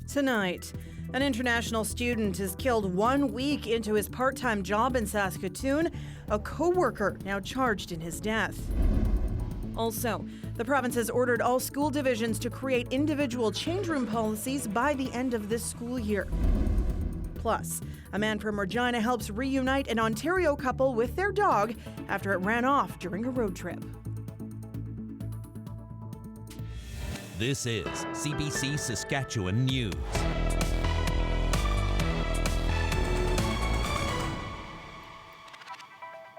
Tonight, an international student is killed 1 week into his part-time job in Saskatoon. A co-worker now charged in his death. Also, the province has ordered all school divisions to create individual change room policies by the end of this school year. Plus, a man from Regina helps reunite an Ontario couple with their dog after it ran off during a road trip. This is CBC Saskatchewan News.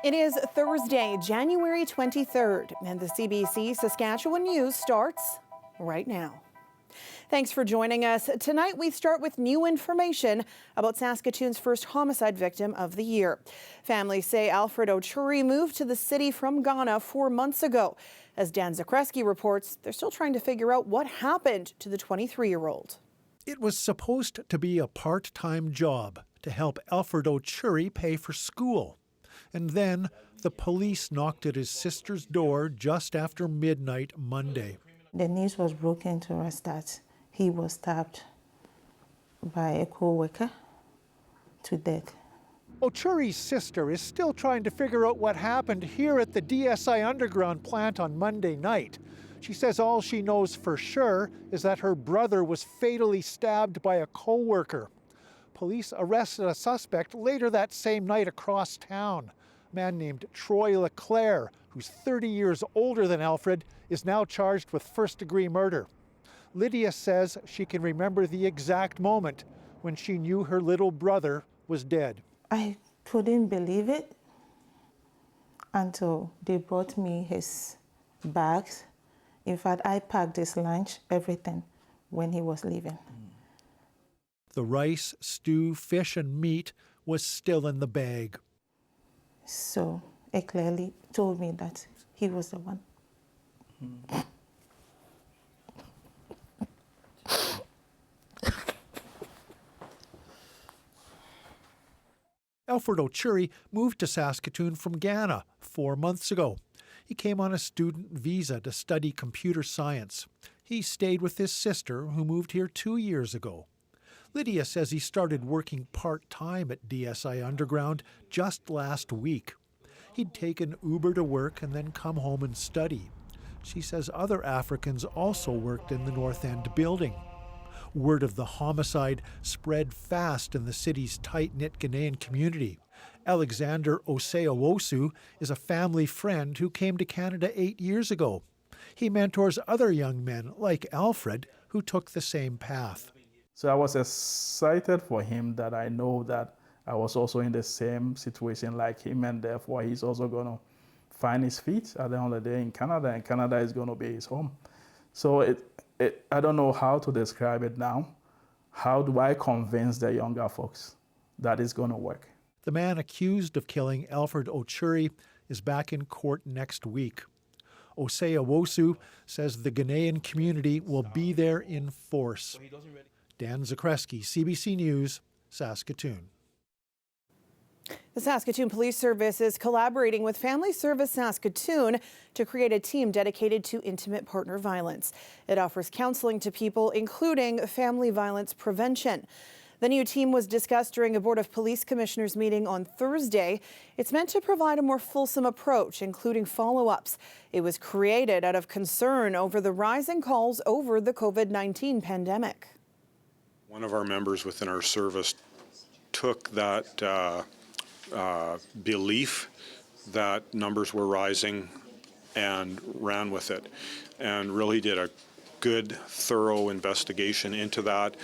It is Thursday, January 23rd, and the CBC Saskatchewan News starts right now. Thanks for joining us. Tonight we start with new information about Saskatoon's first homicide victim of the year. Families say Alfred Ochuri moved to the city from Ghana 4 months ago. As Dan Zakreski reports, they're still trying to figure out what happened to the 23-year-old. It was supposed to be a part-time job to help Alfred Ochuri pay for school. And then the police knocked at his sister's door just after midnight Monday. The news was broken to us that he was stabbed by a co-worker to death. Ochuri's sister is still trying to figure out what happened here at the DSI underground plant on Monday night. She says all she knows for sure is that her brother was fatally stabbed by a co-worker. Police arrested a suspect later that same night across town. A man named Troy LeClaire, who's 30 years older than Alfred, is now charged with first-degree murder. Lydia says she can remember the exact moment when she knew her little brother was dead. I couldn't believe it until they brought me his bags. In fact, I packed his lunch, everything, when he was leaving. The rice, stew, fish, and meat was still in the bag. So it clearly told me that he was the one. Alfred Ochuri moved to Saskatoon from Ghana 4 months ago. He came on a student visa to study computer science. He stayed with his sister, who moved here 2 years ago. Lydia says he started working part-time at DSI Underground just last week. He'd taken Uber to work and then come home and study. She says other Africans also worked in the North End building. Word of the homicide spread fast in the city's tight-knit Ghanaian community. Alexander Oseawosu is a family friend who came to Canada 8 years ago. He mentors other young men like Alfred who took the same path. So I was excited for him that I know that I was also in the same situation like him, and therefore he's also going to find his feet at the end of the day in Canada, and Canada is going to be his home. So I don't know how to describe it now. How do I convince the younger folks that it's going to work? The man accused of killing Alfred Ochuri is back in court next week. Oseawosu says the Ghanaian community will be there in force. Dan Zakreski, CBC News, Saskatoon. The Saskatoon Police Service is collaborating with Family Service Saskatoon to create a team dedicated to intimate partner violence. It offers counseling to people, including family violence prevention. The new team was discussed during a Board of Police Commissioners meeting on Thursday. It's meant to provide a more fulsome approach, including follow-ups. It was created out of concern over the rising calls over the COVID-19 pandemic. One of our members within our service took that belief that numbers were rising and ran with it, and really did a good, thorough investigation into that,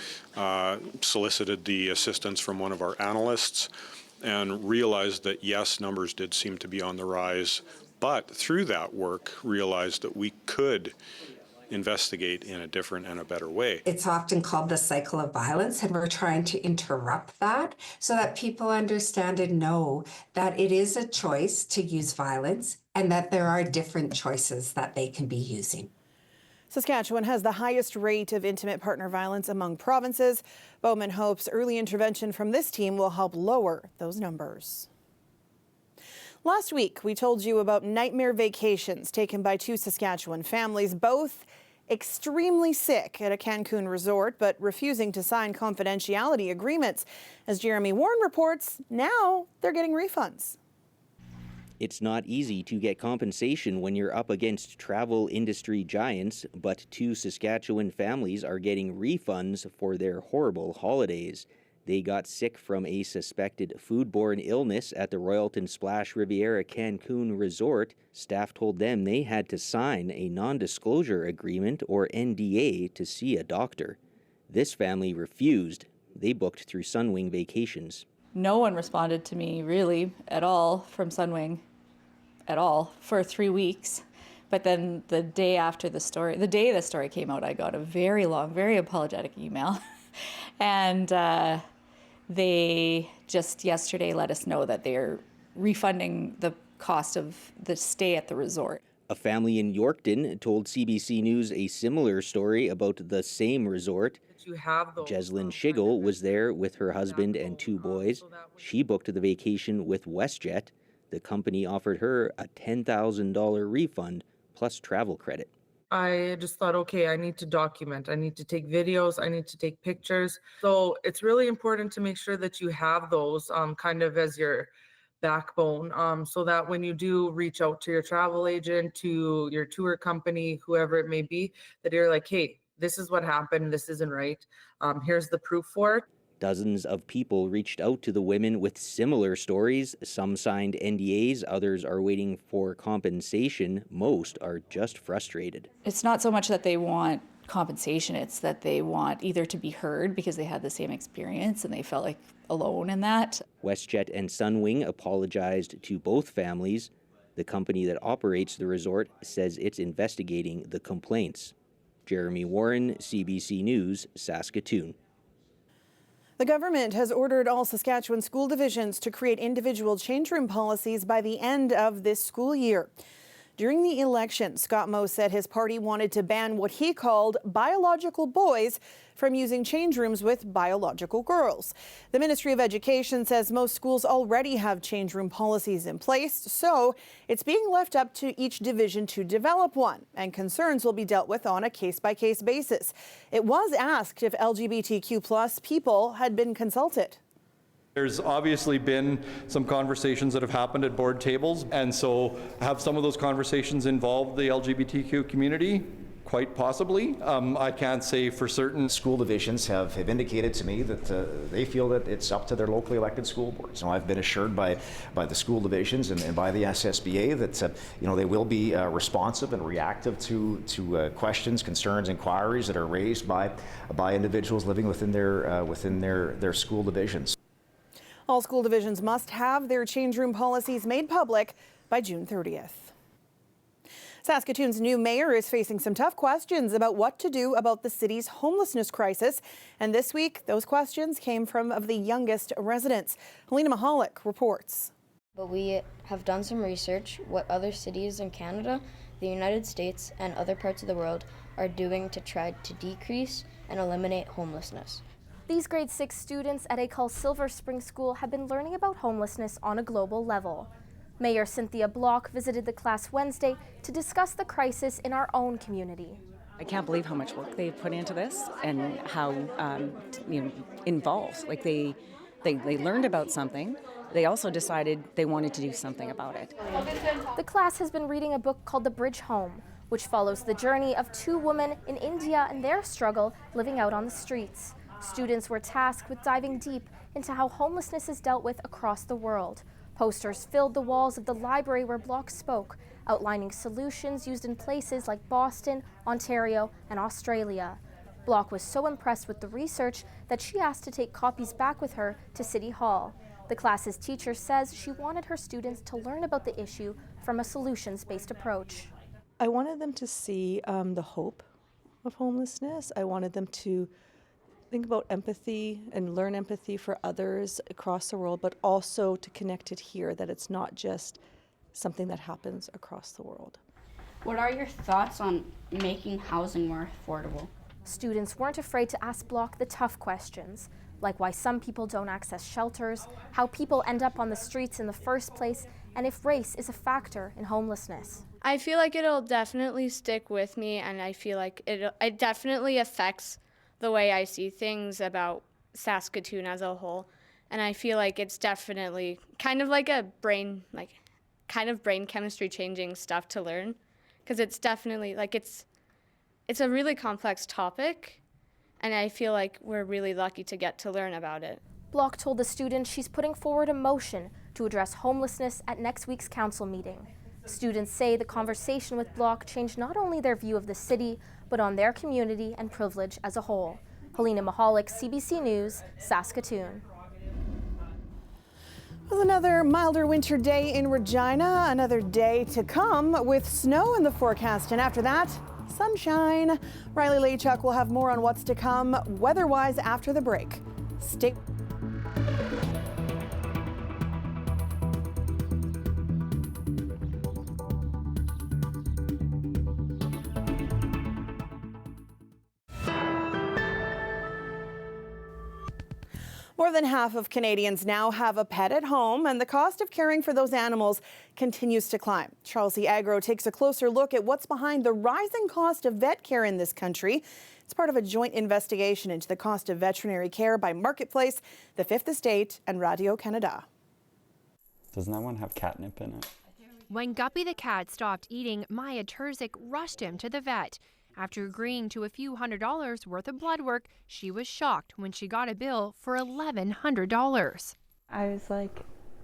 solicited the assistance from one of our analysts, and realized that yes, numbers did seem to be on the rise, but through that work realized that we could investigate in a different and a better way. It's often called the cycle of violence, and we're trying to interrupt that so that people understand and know that it is a choice to use violence and that there are different choices that they can be using. Saskatchewan has the highest rate of intimate partner violence among provinces. Bowman hopes early intervention from this team will help lower those numbers. Last week, we told you about nightmare vacations taken by two Saskatchewan families, both extremely sick at a Cancun resort, but refusing to sign confidentiality agreements. As Jeremy Warren reports, now they're getting refunds. It's not easy to get compensation when you're up against travel industry giants, but 2 Saskatchewan families are getting refunds for their horrible holidays. They got sick from a suspected foodborne illness at the Royalton Splash Riviera Cancun resort. Staff told them they had to sign a non-disclosure agreement, or NDA, to see a doctor. This family refused. They booked through Sunwing Vacations. No one responded to me really at all from Sunwing at all for 3 weeks. But then the day the story came out, I got a very long, very apologetic email. And they just yesterday let us know that they're refunding the cost of the stay at the resort. A family in Yorkton told CBC News a similar story about the same resort. Jeslyn Schigel was there with her husband and 2 boys. She booked the vacation with WestJet. The company offered her a $10,000 refund plus travel credit. I just thought, okay, I need to document. I need to take videos. I need to take pictures. So it's really important to make sure that you have those kind of as your backbone, so that when you do reach out to your travel agent, to your tour company, whoever it may be, that you're like, hey, this is what happened. This isn't right. Here's the proof for it. Dozens of people reached out to the women with similar stories. Some signed NDAs, others are waiting for compensation. Most are just frustrated. It's not so much that they want compensation, it's that they want either to be heard because they had the same experience and they felt like alone in that. WestJet and Sunwing apologized to both families. The company that operates the resort says it's investigating the complaints. Jeremy Warren, CBC News, Saskatoon. The government has ordered all Saskatchewan school divisions to create individual change room policies by the end of this school year. During the election, Scott Moe said his party wanted to ban what he called biological boys from using change rooms with biological girls. The Ministry of Education says most schools already have change room policies in place, so it's being left up to each division to develop one, and concerns will be dealt with on a case-by-case basis. It was asked if LGBTQ+ people had been consulted. There's obviously been some conversations that have happened at board tables, and so have some of those conversations involved the LGBTQ community? Quite possibly. I can't say for certain. School divisions have indicated to me that they feel that it's up to their locally elected school boards. So I've been assured by the school divisions and by the SSBA that they will be responsive and reactive to questions, concerns, inquiries that are raised by individuals living within their school divisions. All school divisions must have their change room policies made public by June 30th. Saskatoon's new mayor is facing some tough questions about what to do about the city's homelessness crisis. And this week, those questions came from the youngest residents. Helena Mahalik reports. But we have done some research what other cities in Canada, the United States, and other parts of the world are doing to try to decrease and eliminate homelessness. These grade 6 students at École Silver Spring School have been learning about homelessness on a global level. Mayor Cynthia Block visited the class Wednesday to discuss the crisis in our own community. I can't believe how much work they've put into this and how involved. Like they learned about something. They also decided they wanted to do something about it. The class has been reading a book called The Bridge Home, which follows the journey of 2 women in India and their struggle living out on the streets. Students were tasked with diving deep into how homelessness is dealt with across the world. Posters filled the walls of the library where Block spoke, outlining solutions used in places like Boston, Ontario, and Australia. Block was so impressed with the research that she asked to take copies back with her to City Hall. The class's teacher says she wanted her students to learn about the issue from a solutions-based approach. I wanted them to see the hope of homelessness. I wanted them to think about empathy and learn empathy for others across the world, but also to connect it here, that it's not just something that happens across the world. What are your thoughts on making housing more affordable? Students weren't afraid to ask Block the tough questions, like why some people don't access shelters, how people end up on the streets in the first place, and if race is a factor in homelessness. I feel like it'll definitely stick with me, and I feel like it definitely affects the way I see things about Saskatoon as a whole. And I feel like it's definitely kind of like a brain chemistry changing stuff to learn, because it's definitely like it's a really complex topic, and I feel like we're really lucky to get to learn about it. Block told the students she's putting forward a motion to address homelessness at next week's council meeting. Students say the conversation with Block changed not only their view of the city, but on their community and privilege as a whole. Helena Mahalik, CBC News, Saskatoon. With another milder winter day in Regina, another day to come with snow in the forecast, and after that, sunshine. Riley Lachuk will have more on what's to come weather-wise after the break. Stay. More than half of Canadians now have a pet at home, and the cost of caring for those animals continues to climb. Charles E. Agro takes a closer look at what's behind the rising cost of vet care in this country. It's part of a joint investigation into the cost of veterinary care by Marketplace, the Fifth Estate, and Radio-Canada. Doesn't that one have catnip in it? When Guppy the cat stopped eating, Maya Terzic rushed him to the vet. After agreeing to a few $100s worth of blood work, she was shocked when she got a bill for $1,100. I was like,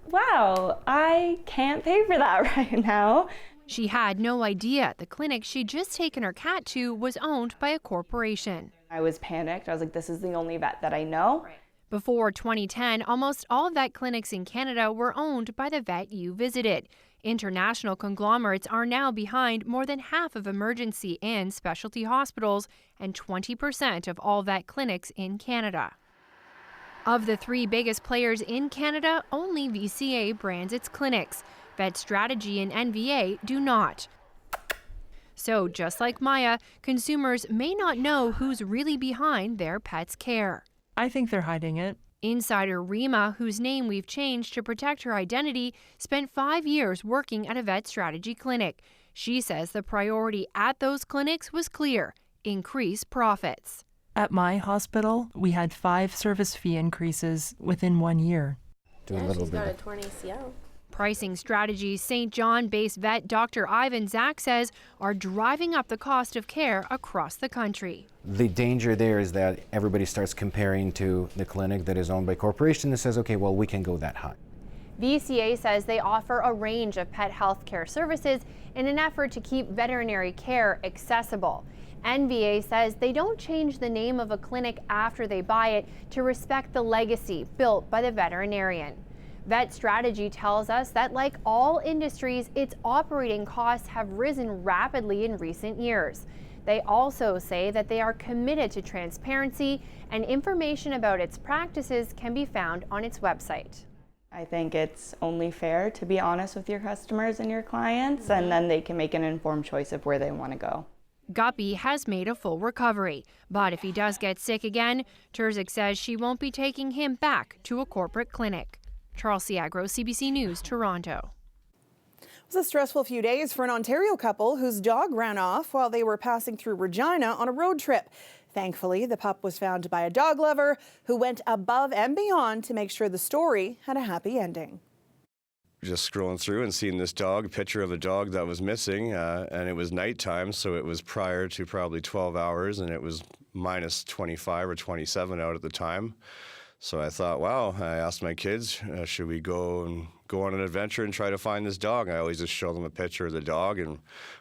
wow, I can't pay for that right now. She had no idea the clinic she'd just taken her cat to was owned by a corporation. I was panicked. I was like, this is the only vet that I know. Before 2010, almost all vet clinics in Canada were owned by the vet you visited. International conglomerates are now behind more than half of emergency and specialty hospitals and 20% of all vet clinics in Canada. Of the three biggest players in Canada, only VCA brands its clinics. Vet Strategy and NVA do not. So just like Maya, consumers may not know who's really behind their pet's care. I think they're hiding it. Insider Rima, whose name we've changed to protect her identity, spent 5 years working at a Vet Strategy clinic. She says the priority at those clinics was clear: increase profits. At my hospital, we had 5 service fee increases within 1 year. She's got a torn ACL. Pricing strategies St. John-based vet Dr. Ivan Zach says are driving up the cost of care across the country. The danger there is that everybody starts comparing to the clinic that is owned by a corporation that says, okay, well, we can go that high. VCA says they offer a range of pet health care services in an effort to keep veterinary care accessible. NVA says they don't change the name of a clinic after they buy it to respect the legacy built by the veterinarian. Vet Strategy tells us that, like all industries, its operating costs have risen rapidly in recent years. They also say that they are committed to transparency, and information about its practices can be found on its website. I think it's only fair to be honest with your customers and your clients, and then they can make an informed choice of where they want to go. Guppy has made a full recovery, but if he does get sick again, Terzic says she won't be taking him back to a corporate clinic. Charles Ciagro, CBC News, Toronto. It was a stressful few days for an Ontario couple whose dog ran off while they were passing through Regina on a road trip. Thankfully, the pup was found by a dog lover who went above and beyond to make sure the story had a happy ending. Just scrolling through and seeing this dog, a picture of a dog that was missing, and it was nighttime, so it was prior to probably 12 hours, and it was minus 25 or 27 out at the time. So I thought, wow, I asked my kids, should we go on an adventure and try to find this dog? I always just show them a picture of the dog, and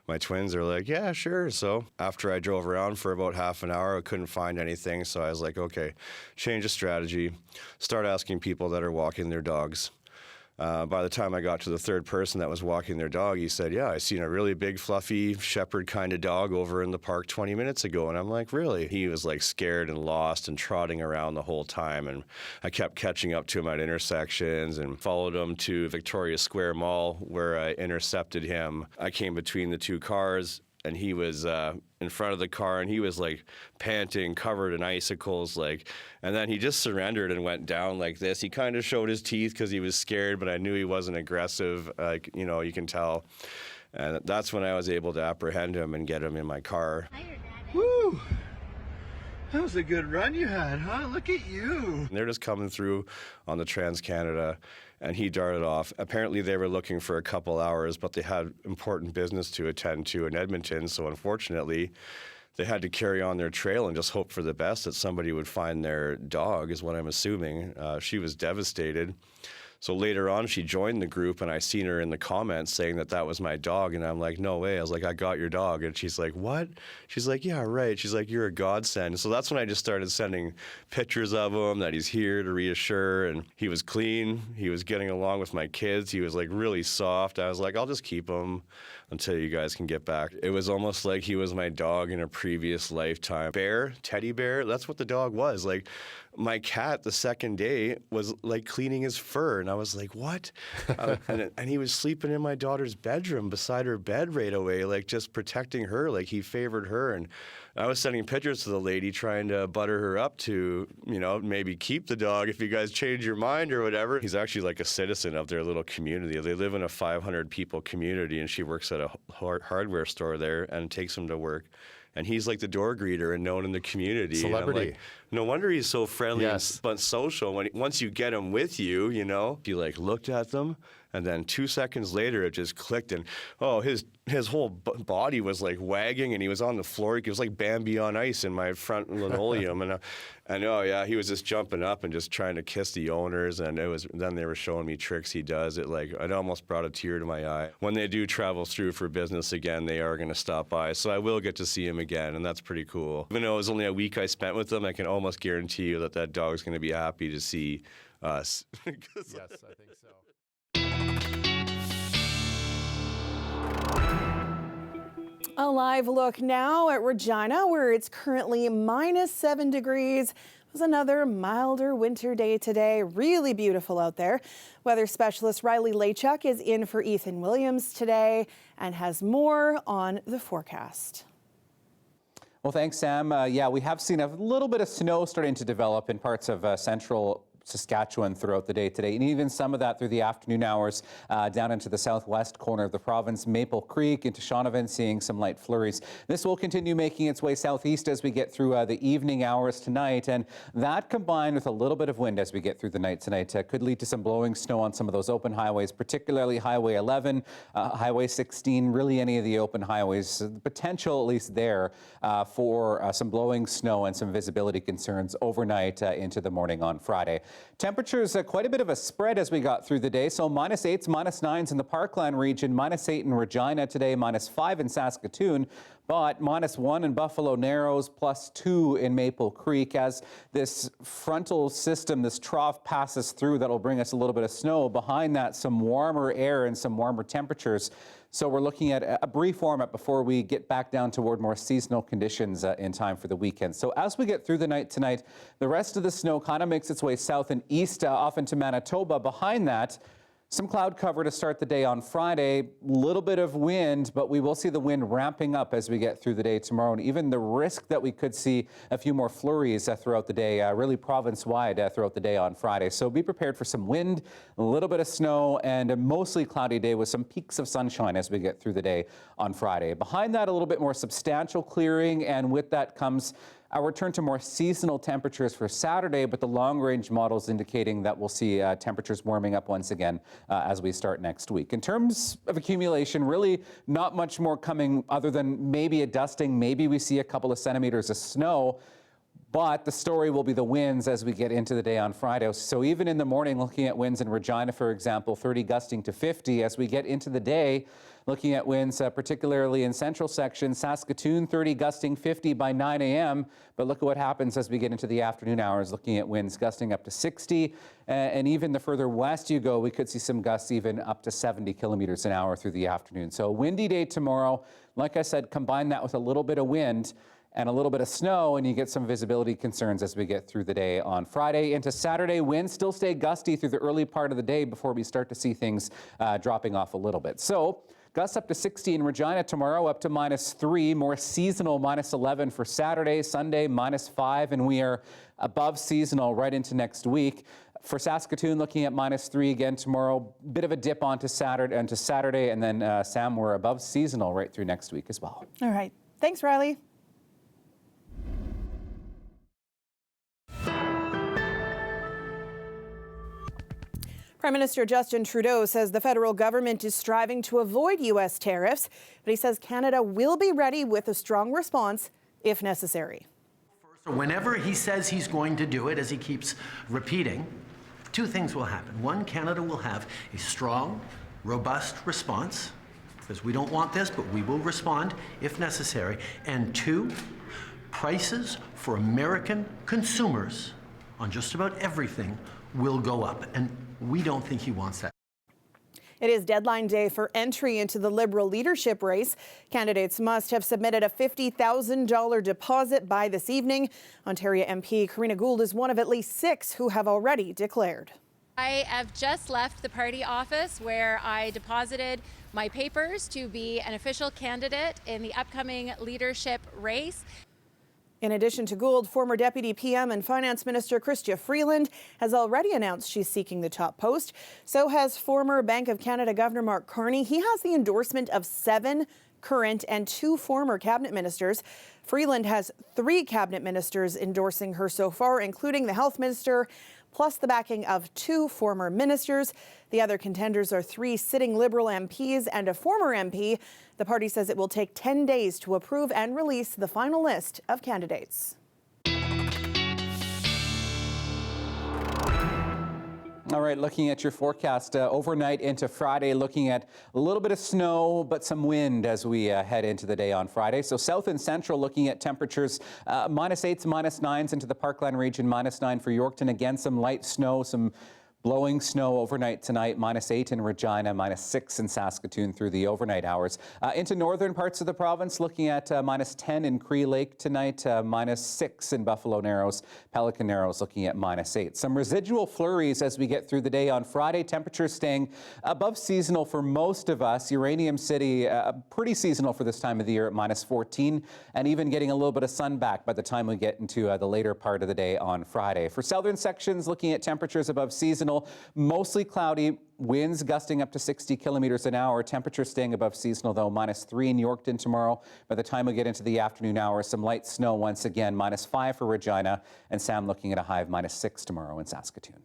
my twins are like, yeah, sure. So after I drove around for about half an hour, I couldn't find anything. So I was like, okay, change of strategy, start asking people that are walking their dogs. By the time I got to the third person that was walking their dog, he said, yeah, I seen a really big, fluffy shepherd kind of dog over in the park 20 minutes ago. And I'm like, really? He was like scared and lost and trotting around the whole time. And I kept catching up to him at intersections and followed him to Victoria Square Mall, where I intercepted him. I came between the two cars, and he was in front of the car, and he was like panting, covered in icicles, and then he just surrendered and went down like this. He kind of showed his teeth because he was scared, but I knew he wasn't aggressive, you can tell. And that's when I was able to apprehend him and get him in my car. Woo! That was a good run you had, huh? Look at you. They're just coming through on the Trans-Canada, and he darted off. Apparently they were looking for a couple hours, but they had important business to attend to in Edmonton, so unfortunately they had to carry on their trail and just hope for the best that somebody would find their dog, is what I'm assuming. She was devastated. So later on, she joined the group, and I seen her in the comments saying that that was my dog, and I'm like, no way. I was like, I got your dog. And she's like, what? She's like, yeah, right. She's like, you're a godsend. So that's when I just started sending pictures of him, that he's here to reassure, and he was clean. He was getting along with my kids. He was like really soft. I was like, I'll just keep him until you guys can get back. It was almost like he was my dog in a previous lifetime. Bear, teddy bear, that's what the dog was. Like, my cat the second day was like cleaning his fur, and I was like, what? And he was sleeping in my daughter's bedroom beside her bed right away, like just protecting her, like he favored her. And I was sending pictures to the lady trying to butter her up to, you know, maybe keep the dog if you guys change your mind or whatever. He's actually like a citizen of their little community. They live in a 500 people community, and she works at a hardware store there and takes him to work. And he's like the door greeter and known in the community. Celebrity. Like, no wonder he's so friendly Yes. but social. Once you get him with you, you know, he like looked at them, and then 2 seconds later it just clicked, and his whole body was like wagging, and he was on the floor. He was like Bambi on ice in my front linoleum, and oh yeah, he was just jumping up and just trying to kiss the owners. And then they were showing me tricks he does. It almost brought a tear to my eye. When they do travel through for business again, they are going to stop by, so I will get to see him again, and that's pretty cool. Even though it was only a week I spent with them, I can almost guarantee you that dog's going to be happy to see us. Yes, I think so. A live look now at Regina, where it's currently -7 degrees. It was another milder winter day today. Really beautiful out there. Weather specialist Riley Lachuk is in for Ethan Williams today and has more on the forecast. Well, thanks, Sam. Yeah, we have seen a little bit of snow starting to develop in parts of central Saskatchewan throughout the day today, and even some of that through the afternoon hours down into the southwest corner of the province. Maple Creek into Shaunavon seeing some light flurries. This will continue making its way southeast as we get through the evening hours tonight, and that combined with a little bit of wind as we get through the night tonight could lead to some blowing snow on some of those open highways, particularly Highway 11, Highway 16, really any of the open highways. The potential, at least there, for some blowing snow and some visibility concerns overnight into the morning on Friday. Temperatures, quite a bit of a spread as we got through the day. So -8s, -9s in the Parkland region, -8 in Regina today, -5 in Saskatoon, but -1 in Buffalo Narrows, +2 in Maple Creek. As this frontal system, this trough passes through, that'll bring us a little bit of snow. Behind that, some warmer air and some warmer temperatures. So we're looking at a brief warm-up before we get back down toward more seasonal conditions in time for the weekend. So as we get through the night tonight, the rest of the snow kind of makes its way south and east off into Manitoba. Behind that, some cloud cover to start the day on Friday, little bit of wind, but we will see the wind ramping up as we get through the day tomorrow, and even the risk that we could see a few more flurries throughout the day, really province-wide throughout the day on Friday. So be prepared for some wind, a little bit of snow, and a mostly cloudy day with some peaks of sunshine as we get through the day on Friday. Behind that, a little bit more substantial clearing, and with that comes a return to more seasonal temperatures for Saturday, but the long-range models indicating that we'll see temperatures warming up once again as we start next week. In terms of accumulation, really not much more coming other than maybe a dusting. Maybe we see a couple of centimeters of snow. But the story will be the winds as we get into the day on Friday. So even in the morning, looking at winds in Regina, for example, 30 gusting to 50. As we get into the day, looking at winds, particularly in central section, Saskatoon, 30 gusting 50 by 9 a.m. But look at what happens as we get into the afternoon hours, looking at winds gusting up to 60. And even the further west you go, we could see some gusts even up to 70 kilometers an hour through the afternoon. So a windy day tomorrow. Like I said, combine that with a little bit of wind and a little bit of snow, and you get some visibility concerns as we get through the day on Friday. Into Saturday, winds still stay gusty through the early part of the day before we start to see things dropping off a little bit. So gusts up to 60 in Regina tomorrow, up to -3, more seasonal -11 for Saturday, Sunday -5, and we are above seasonal right into next week. For Saskatoon, looking at -3 again tomorrow. Bit of a dip onto Saturday, and then Sam, we're above seasonal right through next week as well. All right. Thanks, Riley. Prime Minister Justin Trudeau says the federal government is striving to avoid U.S. tariffs, but he says Canada will be ready with a strong response if necessary. Whenever he says he's going to do it, as he keeps repeating, two things will happen. One, Canada will have a strong, robust response, because we don't want this, but we will respond if necessary. And two, prices for American consumers on just about everything will go up. And we don't think he wants that. It is deadline day for entry into the Liberal leadership race. Candidates must have submitted a $50,000 deposit by this evening. Ontario MP Karina Gould is one of at least 6 who have already declared. I have just left the party office where I deposited my papers to be an official candidate in the upcoming leadership race. In addition to Gould, former Deputy PM and Finance Minister Chrystia Freeland has already announced she's seeking the top post. So has former Bank of Canada Governor Mark Carney. He has the endorsement of 7 current and 2 former cabinet ministers. Freeland has 3 cabinet ministers endorsing her so far, including the health minister, plus the backing of 2 former ministers. The other contenders are 3 sitting Liberal MPs and a former MP. The party says it will take 10 days to approve and release the final list of candidates. All right, looking at your forecast overnight into Friday, looking at a little bit of snow, but some wind as we head into the day on Friday. So south and central, looking at temperatures -8s, -9s into the Parkland region, -9 for Yorkton. Again, some light snow, some blowing snow overnight tonight, -8 in Regina, -6 in Saskatoon through the overnight hours. Into northern parts of the province, looking at -10 in Cree Lake tonight, -6 in Buffalo Narrows, Pelican Narrows looking at -8. Some residual flurries as we get through the day on Friday. Temperatures staying above seasonal for most of us. Uranium City, pretty seasonal for this time of the year at -14, and even getting a little bit of sun back by the time we get into the later part of the day on Friday. For southern sections, looking at temperatures above seasonal, mostly cloudy, winds gusting up to 60 kilometers an hour. Temperatures staying above seasonal, though, -3 in Yorkton tomorrow. By the time we get into the afternoon hours, some light snow once again, -5 for Regina, and Sam looking at a high of -6 tomorrow in Saskatoon.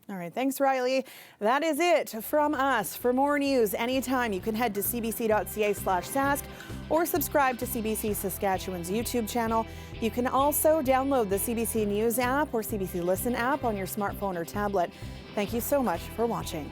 All right, thanks, Riley. That is it from us. For more news anytime, you can head to cbc.ca/sask or subscribe to CBC Saskatchewan's YouTube channel. You can also download the CBC News app or CBC Listen app on your smartphone or tablet. Thank you so much for watching.